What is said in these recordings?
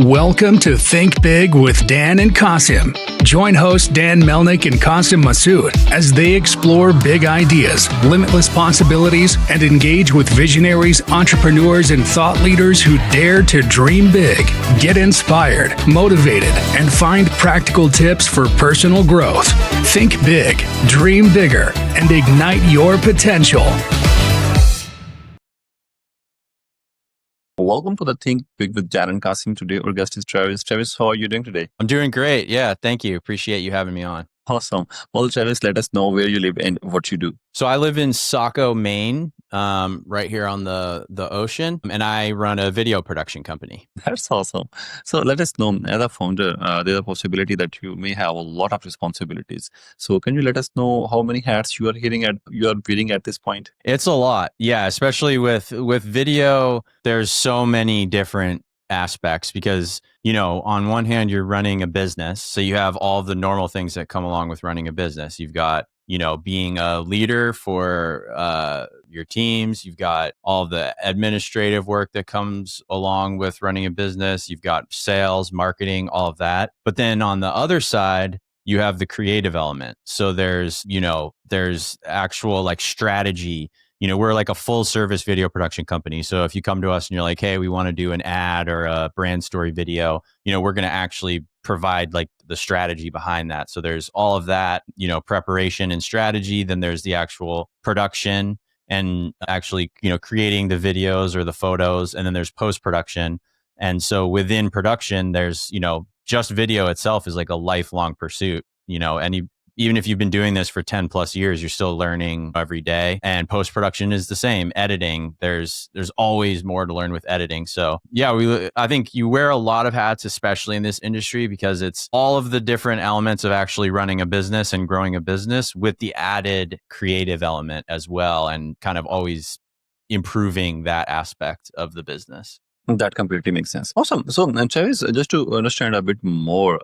Welcome to Think Big with Dan and Qasim. Join hosts Dan Melnick and Qasim Masood as they explore big ideas, limitless possibilities, and engage with visionaries, entrepreneurs, and thought leaders who dare to dream big, get inspired, motivated, and find practical tips for personal growth. Think big, dream bigger, and ignite your potential. Welcome to the Think Big with Dan and Qasim. Today, our guest is Travis. Travis, how are you doing today? I'm doing great. Yeah, thank you. Appreciate you having me on. Awesome. Well, Travis, let us know where you live and what you do. So I live in Saco, Maine, right here on the ocean, and I run a video production company. That's awesome. So let us know, as a founder, there's a possibility that you may have a lot of responsibilities. So can you let us know how many hats you are wearing at this point? It's a lot. Yeah, especially with video, there's so many different aspects because, on one hand, you're running a business. So you have all the normal things that come along with running a business. You've got, being a leader for your teams. You've got all the administrative work that comes along with running a business. You've got sales, marketing, all of that. But then on the other side, you have the creative element. So there's actual like strategy. We're like a full service video production company. So if you come to us and you're like, hey, we want to do an ad or a brand story video, we're going to actually provide like the strategy behind that. So there's all of that, preparation and strategy. Then there's the actual production and actually, creating the videos or the photos. And then there's post-production. And so within production, there's, just video itself is like a lifelong pursuit, even if you've been doing this for 10 plus years, you're still learning every day. And post-production is the same. Editing, there's always more to learn with editing. So yeah, I think you wear a lot of hats, especially in this industry, because it's all of the different elements of actually running a business and growing a business with the added creative element as well, and kind of always improving that aspect of the business. That completely makes sense. Awesome. So, Travis, just to understand a bit more,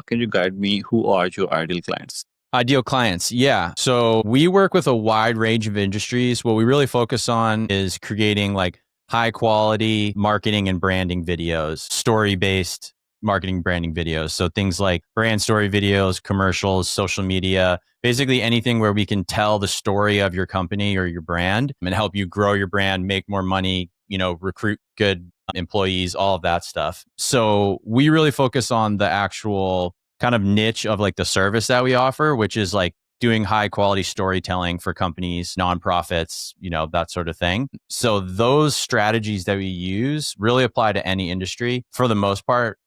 can you guide me? Who are your ideal clients? Ideal clients. Yeah. So we work with a wide range of industries. What we really focus on is creating like high quality marketing and branding videos, story-based marketing branding videos. So things like brand story videos, commercials, social media, basically anything where we can tell the story of your company or your brand and help you grow your brand, make more money, recruit good employees, all of that stuff. So we really focus on the actual kind of niche of like the service that we offer, which is like doing high quality storytelling for companies, nonprofits, that sort of thing. So those strategies that we use really apply to any industry for the most part.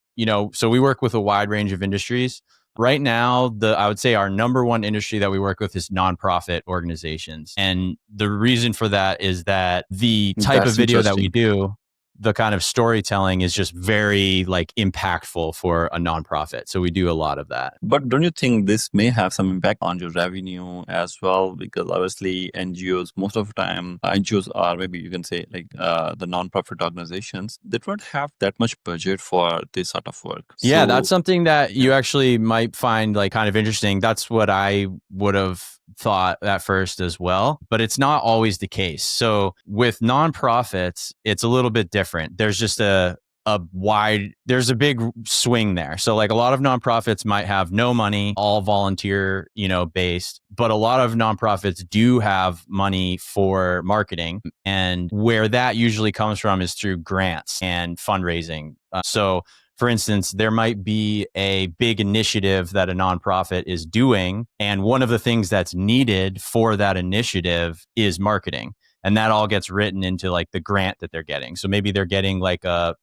So we work with a wide range of industries. Right now, I would say our number one industry that we work with is nonprofit organizations. And the reason for that is that the type of video that we do, the kind of storytelling is just very like impactful for a nonprofit. So we do a lot of that. But don't you think this may have some impact on your revenue as well? Because obviously NGOs, most of the time, NGOs are, maybe you can say like the nonprofit organizations, they don't have that much budget for this sort of work. Yeah, that's something that you actually might find like kind of interesting. That's what I would have thought at first as well, but it's not always the case. So with nonprofits, it's a little bit different. There's just there's a big swing there. So like a lot of nonprofits might have no money, all volunteer, based, but a lot of nonprofits do have money for marketing. And where that usually comes from is through grants and fundraising. So for instance, there might be a big initiative that a nonprofit is doing, and one of the things that's needed for that initiative is marketing. And that all gets written into like the grant that they're getting. So maybe they're getting like a,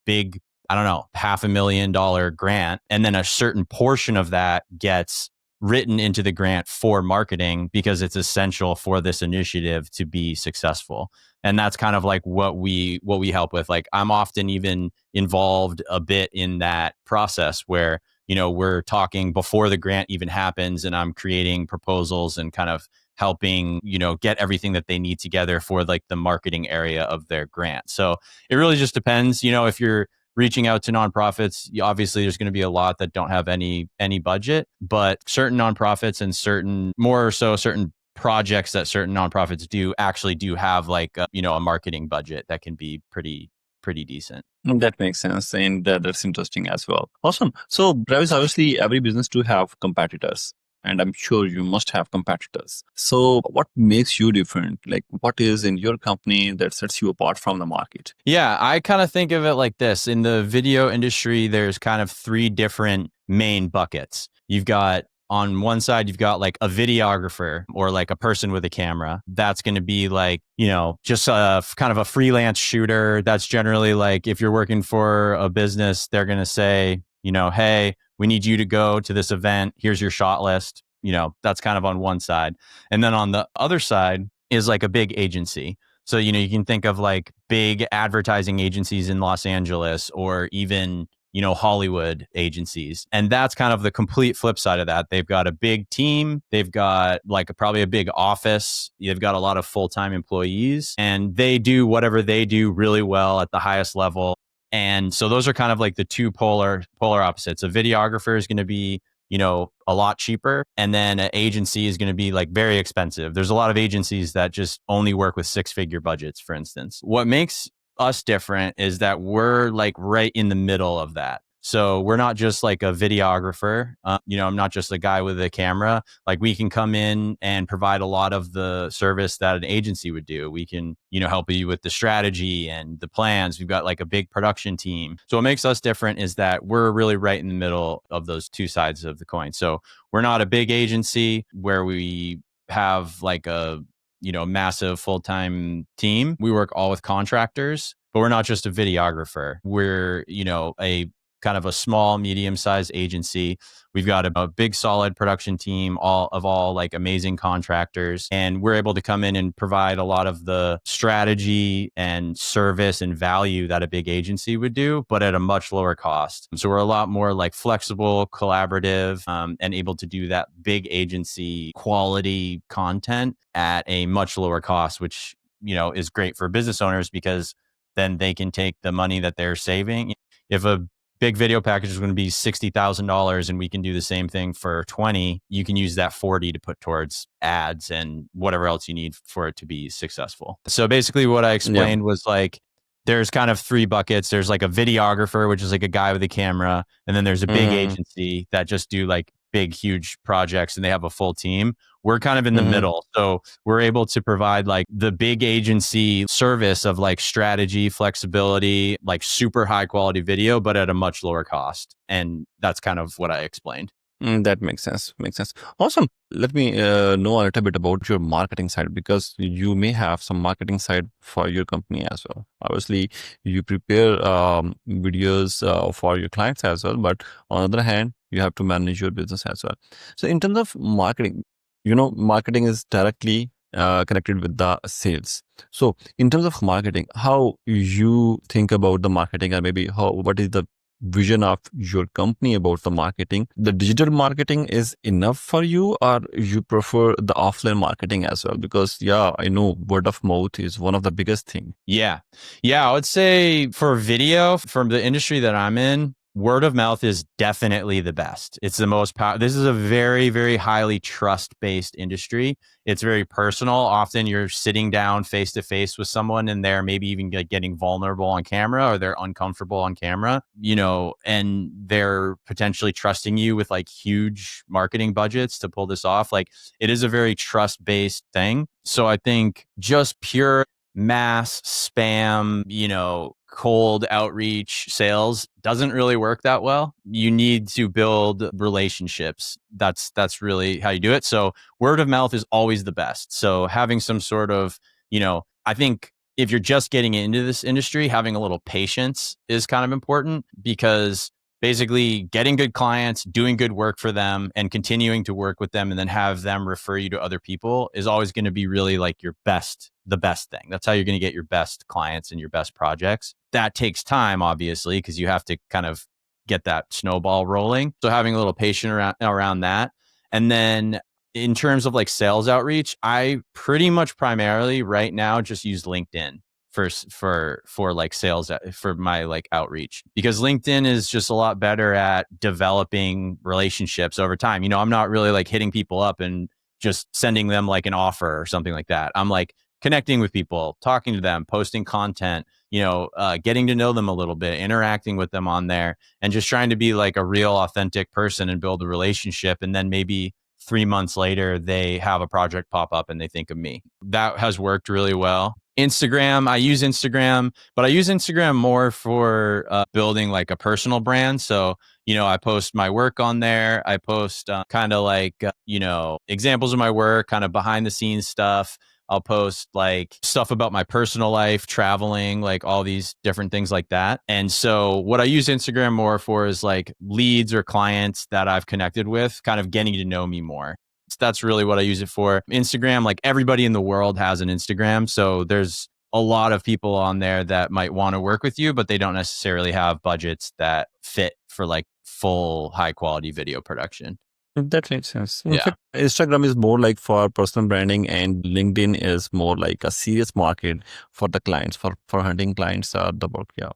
big, $500,000 grant. And then a certain portion of that gets written into the grant for marketing because it's essential for this initiative to be successful. And that's kind of like what we help with. Like I'm often even involved a bit in that process where, we're talking before the grant even happens and I'm creating proposals and kind of helping, get everything that they need together for like the marketing area of their grant. So it really just depends, if you're reaching out to nonprofits, obviously there's going to be a lot that don't have any budget, but certain nonprofits and certain projects that certain nonprofits do actually do have like a marketing budget that can be pretty pretty decent. That makes sense, and that's interesting as well. Awesome. So, Travis, obviously, every business do have competitors, and I'm sure you must have competitors. So, what makes you different? Like, what is in your company that sets you apart from the market? Yeah, I kind of think of it like this. In the video industry, there's kind of three different main buckets. You've got on one side, you've got like a videographer or like a person with a camera. That's going to be like, just a kind of a freelance shooter. That's generally like if you're working for a business, they're going to say, hey, we need you to go to this event. Here's your shot list. That's kind of on one side. And then on the other side is like a big agency. So, you can think of like big advertising agencies in Los Angeles or even, Hollywood agencies. And that's kind of the complete flip side of that. They've got a big team. They've got like probably a big office. They've got a lot of full-time employees and they do whatever they do really well at the highest level. And so those are kind of like the two polar opposites. A videographer is going to be a lot cheaper. And then an agency is going to be like very expensive. There's a lot of agencies that just only work with 6-figure budgets, for instance. What makes us different is that we're like right in the middle of that. So we're not just like a videographer. I'm not just a guy with a camera. Like we can come in and provide a lot of the service that an agency would do. We can, help you with the strategy and the plans. We've got like a big production team. So what makes us different is that we're really right in the middle of those two sides of the coin. So we're not a big agency where we have like a massive full-time team. We work all with contractors, but we're not just a videographer. We're, a kind of a small, medium-sized agency. We've got a big, solid production team, all like amazing contractors. And we're able to come in and provide a lot of the strategy and service and value that a big agency would do, but at a much lower cost. So we're a lot more like flexible, collaborative, and able to do that big agency quality content at a much lower cost, which, is great for business owners because then they can take the money that they're saving. If a big video package is going to be $60,000 and we can do the same thing for 20, you can use that 40 to put towards ads and whatever else you need for it to be successful. So basically what I explained was like, there's kind of three buckets. There's like a videographer, which is like a guy with a camera. And then there's a big agency that just do like big, huge projects and they have a full team. We're kind of in the middle. So we're able to provide like the big agency service of like strategy, flexibility, like super high quality video, but at a much lower cost. And that's kind of what I explained. That makes sense. Makes sense. Awesome. Let me know a little bit about your marketing side because you may have some marketing side for your company as well. Obviously, you prepare videos for your clients as well, but on the other hand, you have to manage your business as well. So in terms of marketing, marketing is directly connected with the sales. So in terms of marketing, how you think about the marketing and maybe what is the vision of your company about the marketing? The digital marketing is enough for you or you prefer the offline marketing as well? Because I know word of mouth is one of the biggest thing. Yeah. I would say for video, from the industry that I'm in, word of mouth is definitely the best. It's the most powerful. This is a very, very highly trust-based industry. It's very personal. Often you're sitting down face to face with someone and they're maybe even getting vulnerable on camera or they're uncomfortable on camera, and they're potentially trusting you with like huge marketing budgets to pull this off. Like it is a very trust-based thing. So I think just pure mass spam, cold outreach sales doesn't really work that well. You need to build relationships. That's really how you do it. So word of mouth is always the best. So having some sort of, I think if you're just getting into this industry, having a little patience is kind of important because basically getting good clients, doing good work for them and continuing to work with them and then have them refer you to other people is always going to be really like the best thing. That's how you're going to get your best clients and your best projects. That takes time, obviously, because you have to kind of get that snowball rolling. So having a little patience around that. And then in terms of like sales outreach, I pretty much primarily right now just use LinkedIn for like sales for my like outreach, because LinkedIn is just a lot better at developing relationships over time. I'm not really like hitting people up and just sending them like an offer or something like that. I'm like connecting with people, talking to them, posting content, getting to know them a little bit, interacting with them on there, and just trying to be like a real authentic person and build a relationship. And then maybe 3 months later, they have a project pop up and they think of me. That has worked really well. Instagram, I use Instagram, but I use Instagram more for building like a personal brand. So, I post my work on there. I post kind of like, examples of my work, kind of behind the scenes stuff. I'll post like stuff about my personal life, traveling, like all these different things like that. And so what I use Instagram more for is like leads or clients that I've connected with, kind of getting to know me more. So that's really what I use it for. Instagram, like everybody in the world has an Instagram. So there's a lot of people on there that might want to work with you, but they don't necessarily have budgets that fit for like full high quality video production. That makes sense. In Yeah. fact, Instagram is more like for personal branding, and LinkedIn is more like a serious market for the clients, for hunting clients or the work. Yeah.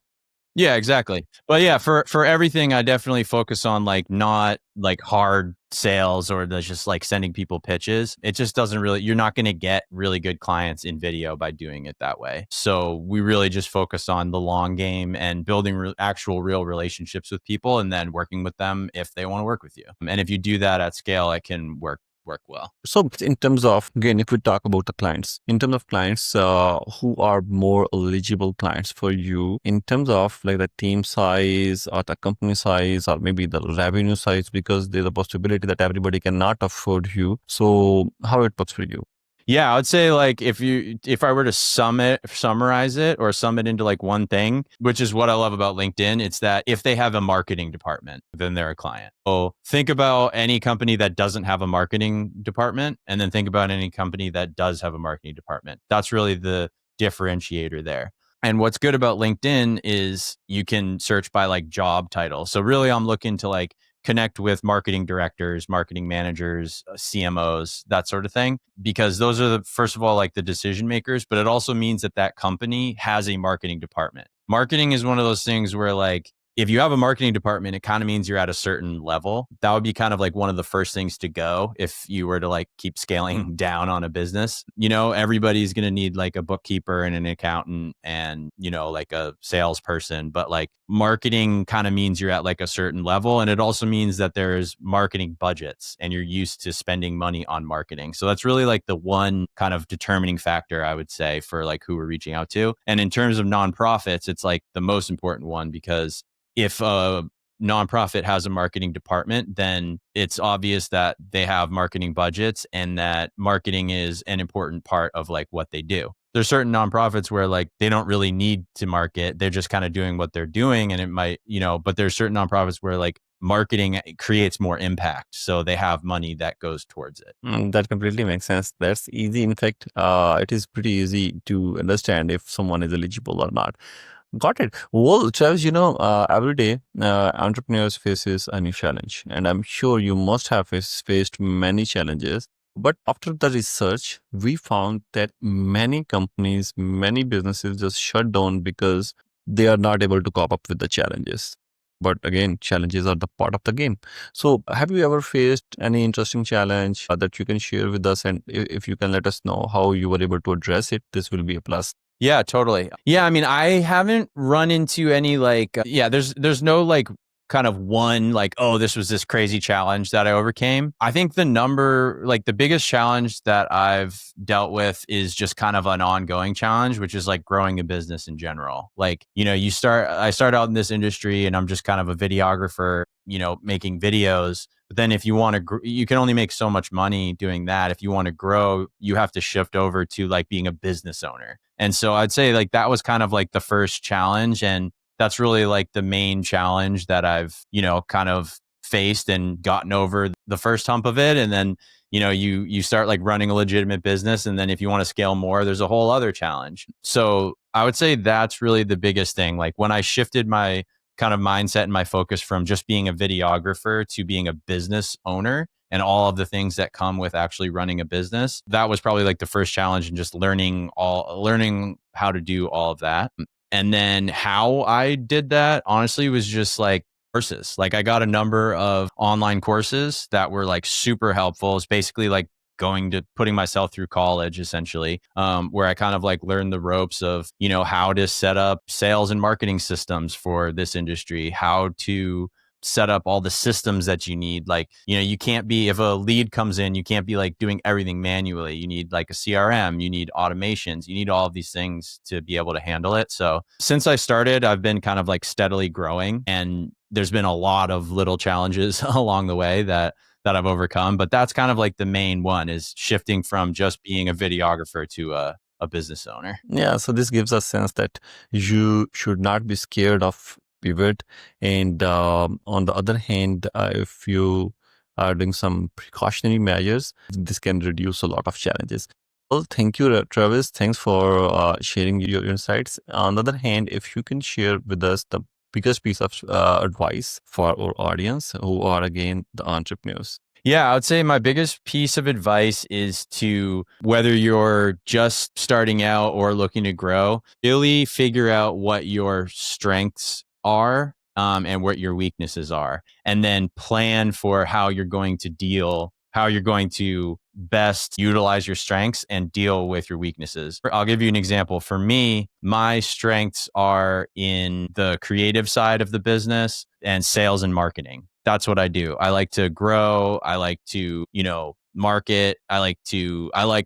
Yeah, exactly. But yeah, for everything, I definitely focus on like not like hard sales or just like sending people pitches. It just doesn't really, you're not going to get really good clients in video by doing it that way. So we really just focus on the long game and building actual real relationships with people and then working with them if they want to work with you. And if you do that at scale, it can work well. So in terms of, again, if we talk about the clients, in terms of clients who are more eligible clients for you, in terms of like the team size or the company size or maybe the revenue size, because there's a possibility that everybody cannot afford you. So how it works for you? Yeah, I would say like if I were to summarize it or sum it into like one thing, which is what I love about LinkedIn, it's that if they have a marketing department, then they're a client. So think about any company that doesn't have a marketing department, and then think about any company that does have a marketing department. That's really the differentiator there. And what's good about LinkedIn is you can search by like job title. So really I'm looking to like connect with marketing directors, marketing managers, CMOs, that sort of thing, because those are first of all, like the decision makers, but it also means that company has a marketing department. Marketing is one of those things where like, if you have a marketing department, it kind of means you're at a certain level. That would be kind of like one of the first things to go if you were to like keep scaling down on a business. Everybody's going to need like a bookkeeper and an accountant and, like a salesperson. But like marketing kind of means you're at like a certain level. And it also means that there's marketing budgets and you're used to spending money on marketing. So that's really like the one kind of determining factor, I would say, for like who we're reaching out to. And in terms of nonprofits, it's like the most important one, because if a nonprofit has a marketing department, then it's obvious that they have marketing budgets and that marketing is an important part of like what they do. There's certain nonprofits where like they don't really need to market. They're just kind of doing what they're doing. And it might, but there's certain nonprofits where like marketing creates more impact. So they have money that goes towards it. That completely makes sense. That's easy. In fact, it is pretty easy to understand if someone is eligible or not. Got it. Well, Travis, every day entrepreneurs faces a new challenge, and I'm sure you must have faced many challenges. But after the research, we found that many companies, many businesses just shut down because they are not able to cope up with the challenges. But again, challenges are the part of the game. So have you ever faced any interesting challenge that you can share with us? And if you can let us know how you were able to address it, this will be a plus. Yeah, totally. Yeah, I mean, I haven't run into any like, there's no like kind of one like, oh, this was this crazy challenge that I overcame. I think the biggest challenge that I've dealt with is just kind of an ongoing challenge, which is like growing a business in general. Like, I start out in this industry and I'm just kind of a videographer, making videos. But then if you want to, you can only make so much money doing that. If you want to grow, you have to shift over to like being a business owner. And so I'd say like that was kind of like the first challenge. And that's really like the main challenge that I've, kind of faced and gotten over the first hump of it. And then, you start like running a legitimate business. And then if you want to scale more, there's a whole other challenge. So I would say that's really the biggest thing. Like when I shifted my kind of mindset and my focus from just being a videographer to being a business owner and all of the things that come with actually running a business, that was probably like the first challenge, and just learning how to do all of that. And then how I did that, honestly, was just like courses. Like I got a number of online courses that were like super helpful. It's basically like putting myself through college essentially, where I kind of like learned the ropes of, how to set up sales and marketing systems for this industry, how to set up all the systems that you need. Like, you can't be, if a lead comes in, you can't be like doing everything manually. You need like a CRM, you need automations, you need all of these things to be able to handle it. So since I started, I've been kind of like steadily growing, and there's been a lot of little challenges along the way that I've overcome. But that's kind of like the main one, is shifting from just being a videographer to a business owner. Yeah, so this gives a sense that you should not be scared of pivot. And on the other hand, if you are doing some precautionary measures, this can reduce a lot of challenges. Well, thank you, Travis. Thanks for sharing your insights. On the other hand, if you can share with us the biggest piece of advice for our audience who are, again, the entrepreneurs. Yeah, I would say my biggest piece of advice is to, whether you're just starting out or looking to grow, really figure out what your strengths are, and what your weaknesses are, and then plan for how you're going to best utilize your strengths and deal with your weaknesses. I'll give you an example. For me, my strengths are in the creative side of the business and sales and marketing. That's what I do. I like to grow. I like to, market. I like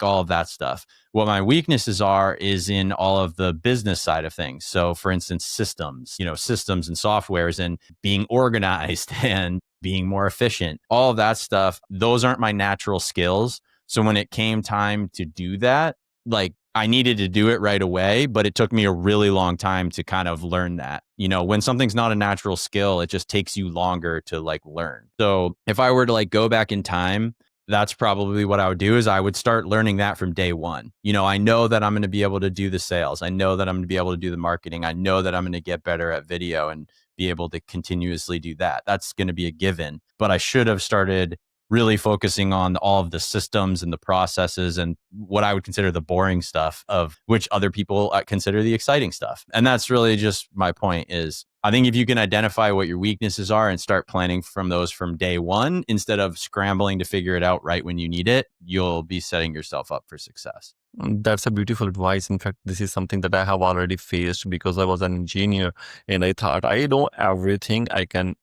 all of that stuff. What my weaknesses are is in all of the business side of things. So for instance, systems and softwares, and being organized and being more efficient, all of that stuff. Those aren't my natural skills. So when it came time to do that, like, I needed to do it right away, but it took me a really long time to kind of learn that. When something's not a natural skill, it just takes you longer to like learn. So if I were to like go back in time, that's probably what I would do, is I would start learning that from day one. I know that I'm going to be able to do the sales. I know that I'm going to be able to do the marketing. I know that I'm going to get better at video and be able to continuously do that. That's going to be a given. But I should have started really focusing on all of the systems and the processes and what I would consider the boring stuff, of which other people consider the exciting stuff. And that's really just my point, is I think if you can identify what your weaknesses are and start planning from those from day one, instead of scrambling to figure it out right when you need it, you'll be setting yourself up for success. That's a beautiful advice. In fact, this is something that I have already faced, because I was an engineer and I thought I know everything, I can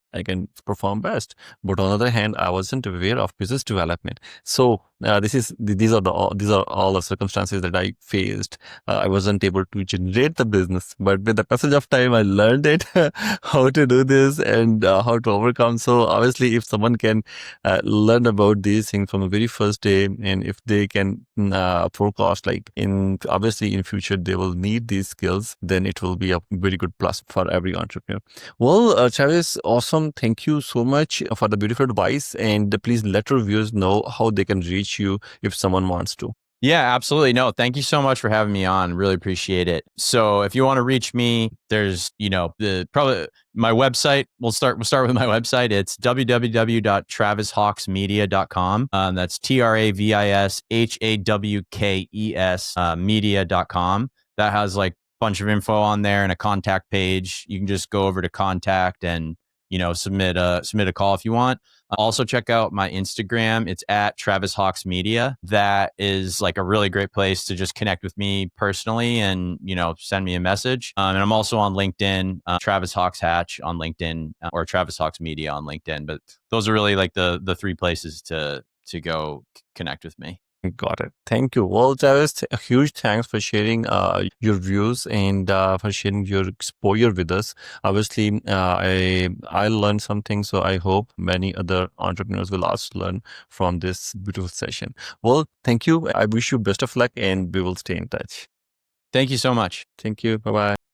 perform best. But on the other hand, I wasn't aware of business development. So these are all the circumstances that I faced. I wasn't able to generate the business, but with the passage of time, I learned it how to do this and how to overcome. So obviously, if someone can learn about these things from the very first day, and if they can forecast, like in future they will need these skills, then it will be a very good plus for every entrepreneur. Well, Travis, awesome. Thank you so much for the beautiful advice, and please let our viewers know how they can reach you if someone wants to. Yeah, absolutely. No, thank you so much for having me on. Really appreciate it. So if you want to reach me, there's, probably my website. We'll start with my website. It's www.travishawksmedia.com. That's TRAVISHAWKES media.com. That has like a bunch of info on there and a contact page. You can just go over to contact and, submit a call if you want. Also check out my Instagram. It's at Travis Hawks Media. That is like a really great place to just connect with me personally and, send me a message. And I'm also on LinkedIn, Travis Hawks Hatch on LinkedIn, or Travis Hawks Media on LinkedIn. But those are really like the three places to go connect with me. Got it. Thank you. Well, Travis, a huge thanks for sharing your views and for sharing your exposure with us. Obviously, I learned something, so I hope many other entrepreneurs will also learn from this beautiful session. Well, thank you. I wish you best of luck, and we will stay in touch. Thank you so much. Thank you. Bye-bye.